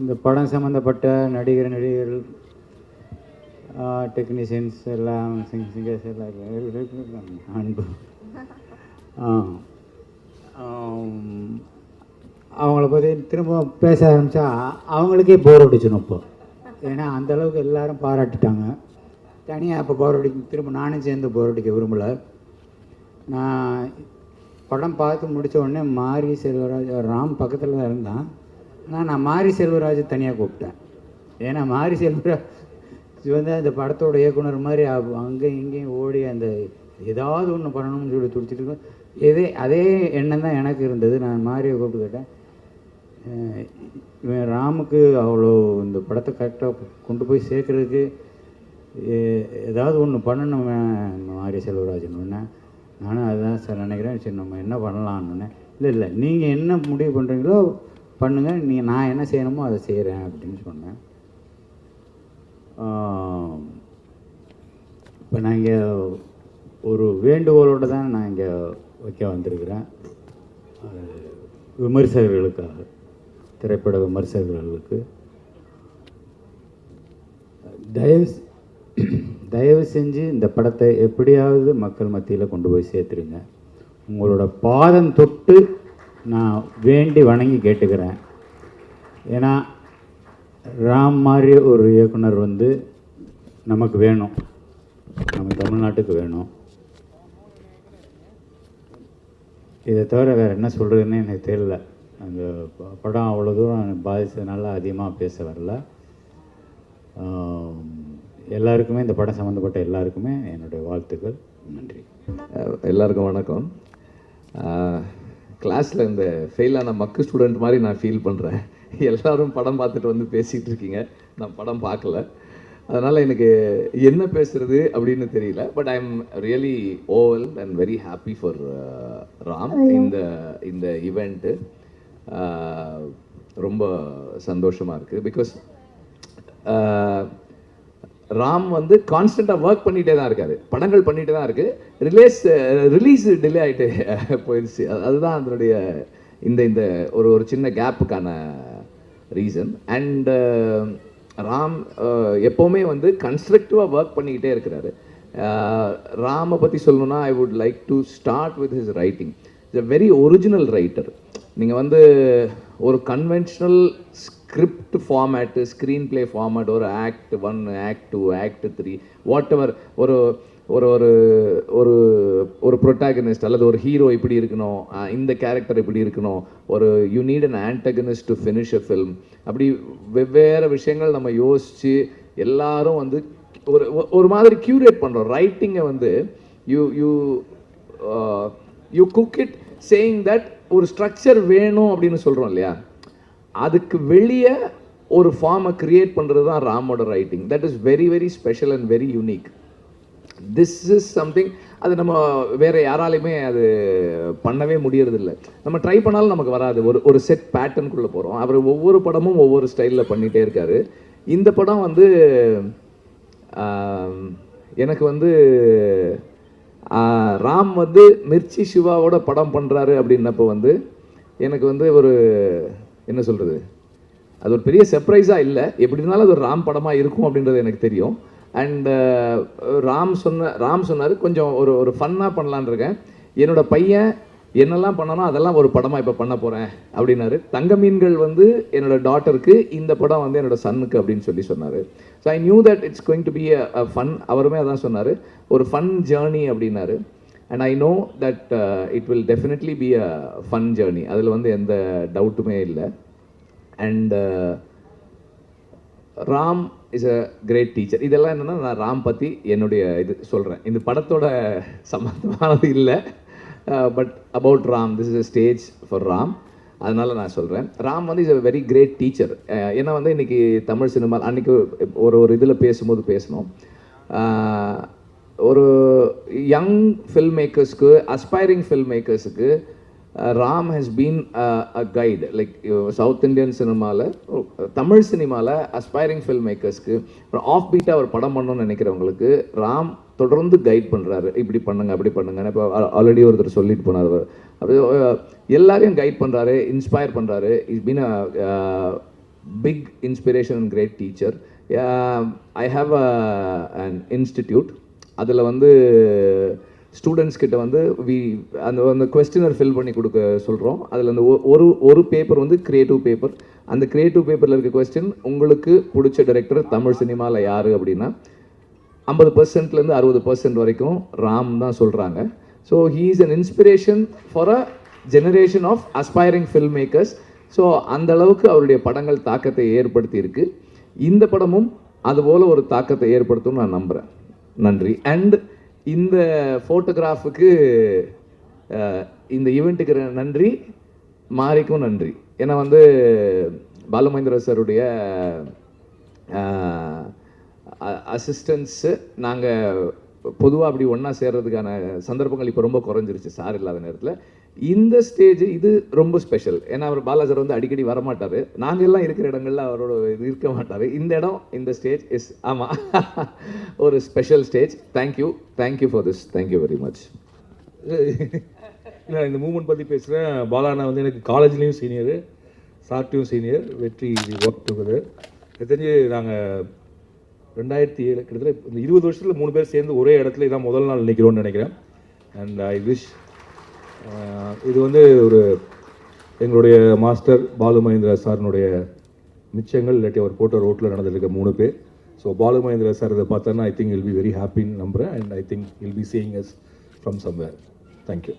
இந்த படம் சம்மந்தப்பட்ட நடிகர்கள் டெக்னீஷியன்ஸ் எல்லாம் சிங்கர்ஸ் எல்லாம் அன்பு அவங்கள பற்றி திரும்ப பேச ஆரம்பித்தா அவங்களுக்கே போர் அடிச்சிடும் இப்போ. ஏன்னா அந்தளவுக்கு எல்லோரும் பாராட்டிட்டாங்க. தனியாக இப்போ போர் அடிக்க திரும்ப நானும் சேர்ந்து போர் அடிக்க விரும்பலை. நான் படம் பார்த்து முடித்த உடனே மாரி செல்வராஜ் ராம் பக்கத்தில் தான் இருந்தான். ஆனால் நான் மாரி செல்வராஜ் தனியாக கூப்பிட்டேன். ஏன்னா மாரி செல்வராஜ் வந்து அந்த படத்தோட இயக்குனர் மாதிரி அங்கேயும் இங்கேயும் ஓடி அந்த ஏதாவது ஒன்று பண்ணணும்னு சொல்லி துடிச்சிட்டு இருக்கோம். அதே எண்ணம் தான் எனக்கு இருந்தது. நான் மாரியை கூப்பிட்டு கேட்டேன், இவன் ராமுக்கு அவ்வளோ இந்த படத்தை கரெக்டாக கொண்டு போய் சேர்க்குறதுக்கு ஏதாவது ஒன்று பண்ணணும் மாரி செல்வராஜன்னு. நானும் அதுதான் சார் நினைக்கிறேன். சரி நம்ம என்ன பண்ணலான்னு. இல்லை நீங்கள் என்ன முடிவு பண்ணுறீங்களோ பண்ணுங்கள், நான் என்ன செய்யணுமோ அதை செய்கிறேன் அப்படின்னு சொன்னேன். இப்போ நான் இங்கே ஒரு வேண்டுகோளோடு தான் நான் இங்கே வைக்க வந்திருக்கிறேன். விமர்சகர்களுக்காக, திரைப்பட விமர்சகர்களுக்கு தயவு செஞ்சு இந்த படத்தை எப்படியாவது மக்கள் மத்தியில் கொண்டு போய் சேர்த்துருங்க. உங்களோட பாதம் தொட்டு நான் வேண்டி வணங்கி கேட்டுக்கிறேன். ஏன்னா ராம் மாதிரி ஒரு இயக்குனர் வந்து நமக்கு வேணும், நம்ம தமிழ்நாட்டுக்கு வேணும். இதை தவிர வேறு என்ன சொல்கிறதுன்னு எனக்கு தெரியல. அந்த படம் அவ்வளோ தூரம் பாதித்ததுனால அதிகமாக பேச வரல. எல்லாருக்குமே, இந்த படம் சம்மந்தப்பட்ட எல்லாருக்குமே என்னுடைய வாழ்த்துக்கள். நன்றி. எல்லாருக்கும் வணக்கம். கிளாஸில் இந்த ஃபெயிலான மக்கு ஸ்டூடெண்ட் மாதிரி நான் ஃபீல் பண்ணுறேன். எல்லோரும் படம் பார்த்துட்டு வந்து பேசிகிட்டு இருக்கீங்க, நான் படம் பார்க்கல. அதனால் எனக்கு என்ன பேசுகிறது அப்படின்னு தெரியல. But I am really oval and very happy for Ram. இந்த ஈவெண்ட்டு ரொம்ப சந்தோஷமாக இருக்குது. பிகாஸ் ராம் வந்து கான்ஸ்டண்ட்டாக ஒர்க் பண்ணிகிட்டே தான் இருக்காரு, படங்கள் பண்ணிகிட்டே தான் இருக்குது. ரிலீஸ் டிலே ஆகிட்டு போயிடுச்சு. அதுதான் அதனுடைய இந்த ஒரு சின்ன கேப்புக்கான ரீசன். அண்ட் ராம் எப்போவுமே வந்து கன்ஸ்ட்ரக்டிவாக ஒர்க் பண்ணிக்கிட்டே இருக்கிறாரு. ராமை பற்றி சொல்லணுன்னா I would like to start with his writing. Is a very original writer. நீங்கள் வந்து ஒரு conventional script format, screen play format, ஒரு act 1, act 2, act 3, what ever, ஒரு ஒரு ஒரு ஒரு ப்ரொட்டாகனிஸ்ட் அல்லது ஒரு ஹீரோ இப்படி இருக்கணும், இந்த கேரக்டர் இப்படி இருக்கணும், ஒரு you need an antagonist to finish a film, அப்படி வெவ்வேறு விஷயங்கள் நம்ம யோசித்து எல்லாரும் வந்து ஒரு மாதிரி க்யூரேட் பண்ணுறோம். ரைட்டிங்கை வந்து you cook it saying that ஒரு ஸ்ட்ரக்சர் வேணும் அப்படின்னு சொல்கிறோம் இல்லையா, அதுக்கு வெளியே ஒரு ஃபார்மை க்ரியேட் பண்ணுறது தான் ராமோட writing. That is very very special and very unique. This is something அது நம்ம வேறு யாராலையுமே அது பண்ணவே முடியறதில்லை. நம்ம ட்ரை பண்ணாலும் நமக்கு வராது. ஒரு செட் பேட்டர்னுக்குள்ளே போகிறோம். அவர் ஒவ்வொரு படமும் ஒவ்வொரு ஸ்டைலில் பண்ணிகிட்டே இருக்கார். இந்த படம் வந்து எனக்கு வந்து ராம் வந்து மிர்ச்சி சிவாவோட படம் பண்ணுறாரு அப்படின்னப்போ வந்து எனக்கு வந்து ஒரு என்ன சொல்கிறது, அது ஒரு பெரிய சர்ப்ரைஸாக இல்லை. எப்படி இருந்தாலும் அது ஒரு ராம் படமாக இருக்கும் அப்படின்றது எனக்கு தெரியும். அண்ட் ராம் சொன்னார் கொஞ்சம் ஒரு ஃபன்னாக பண்ணலான் இருக்கேன், என்னோட பையன் என்னெல்லாம் பண்ணனோ அதெல்லாம் ஒரு படமாக இப்போ பண்ண போகிறேன் அப்படின்னாரு. தங்க மீன்கள் வந்து என்னோட டாட்டருக்கு, இந்த படம் வந்து என்னோட சன்னுக்கு அப்படின்னு சொன்னார். So I knew that it's going to be a fun. அவருமே அதான் சொன்னார், ஒரு ஃபன் ஜேர்னி அப்படின்னாரு. And I know that it will definitely be a fun journey, அதில் வந்து எந்த டவுட்டுமே இல்லை. And Ram is a great teacher. இதெல்லாம் என்னென்னா நான் ராம் பற்றி என்னுடைய இது சொல்கிறேன். இந்த படத்தோட சம்மந்தமானது இல்லை, but about Ram. This is a stage for Ram. அதனால் நான் சொல்கிறேன், ராம் வந்து is a very great teacher. ஏன்னா வந்து இன்றைக்கி தமிழ் சினிமா அன்றைக்கி ஒரு இதில் பேசும்போது பேசணும், ஒரு யங் ஃபில்ம் மேக்கர்ஸ்க்கு, அஸ்பைரிங் ஃபில்ம் மேக்கர்ஸுக்கு Ram has been a guide. Like south Indian சினிமாவில், தமிழ் சினிமாவில் அஸ்பைரிங் ஃபில்ம் மேக்கர்ஸ்க்கு, ஆஃப் பீட்டாக ஒரு படம் பண்ணணும்னு நினைக்கிறவங்களுக்கு ராம் தொடர்ந்து கைட் பண்ணுறாரு. இப்படி பண்ணுங்க, அப்படி பண்ணுங்க. இப்போ ஆல்ரெடி ஒருத்தர் சொல்லிட்டு போனார், அப்படி எல்லாரையும் கைட் பண்ணுறாரு, இன்ஸ்பயர் பண்ணுறாரு. Is been big inspiration and great teacher. I have an institute. அதில் வந்து ஸ்டூடெண்ட்ஸ் கிட்ட வந்து அந்த கொஸ்டினர் ஃபில் பண்ணி கொடுக்க சொல்கிறோம். அதில் அந்த ஒரு பேப்பர் வந்து கிரியேட்டிவ் பேப்பர். அந்த கிரியேட்டிவ் பேப்பரில் இருக்க கொஸ்டின், உங்களுக்கு பிடிச்ச டைரக்டர் தமிழ் சினிமாவில் யார் அப்படின்னா 50%லேருந்து 60% வரைக்கும் ராம் தான் சொல்கிறாங்க. So he is an inspiration for a generation of aspiring film makers. So அந்த அளவுக்கு அவருடைய படங்கள் தாக்கத்தை ஏற்படுத்தி இருக்கு. இந்த படமும் அதுபோல் ஒரு தாக்கத்தை ஏற்படுத்தும் நான் நம்புகிறேன். நன்றி. அண்ட் இந்த ஃபோட்டோகிராஃபுக்கு இந்த ஈவெண்ட்டுக்கு நன்றி, மாரிக்கும் நன்றி. ஏன்னா வந்து பாலுமகேந்திர சாருடைய அசிஸ்டன்ஸு நாங்கள் பொதுவாக அப்படி ஒன்றா சேர்றதுக்கான சந்தர்ப்பங்கள் இப்போ ரொம்ப குறைஞ்சிருச்சு சார் இல்லாத நேரத்தில். இந்த ஸ்டேஜ் இது ரொம்ப ஸ்பெஷல். ஏன்னா அவர் பாலாஜர் வந்து அடிக்கடி வரமாட்டார், நாங்கள் எல்லாம் இருக்கிற இடங்கள்ல அவரோட இது இருக்க மாட்டார். இந்த இடம், இந்த ஸ்டேஜ் இஸ் ஆமாம் ஒரு special stage. Thank you for this. Thank you very much. இல்லை, இந்த மூமெண்ட் பற்றி பேசுகிறேன். பாலாண்ணா வந்து எனக்கு காலேஜ்லேயும் சீனியரு, சார்ட்டையும் சீனியர். வெற்றி ஒர்க் டுகெதர். தெரிஞ்சு நாங்கள் 2007 கிட்டத்தட்ட இந்த 20 வருஷத்தில் 3 பேர் சேர்ந்து ஒரே இடத்துல இதான் முதல் நாள் நிற்கிறோன்னு நினைக்கிறேன். அண்ட் ஐ விஷ் இது வந்து ஒரு எங்களுடைய மாஸ்டர் பாலு மகேந்திரா சாரினுடைய மிச்சங்கள், இல்லாட்டி அவர் போட்ட ரோட்டில் நடந்திருக்க 3 பேர். ஸோ பாலு மகேந்திரா சார் இதை பார்த்தோன்னா I think will be very ஹாப்பின்னு நம்புகிறேன். And I think will be seeing us from somewhere. Thank you.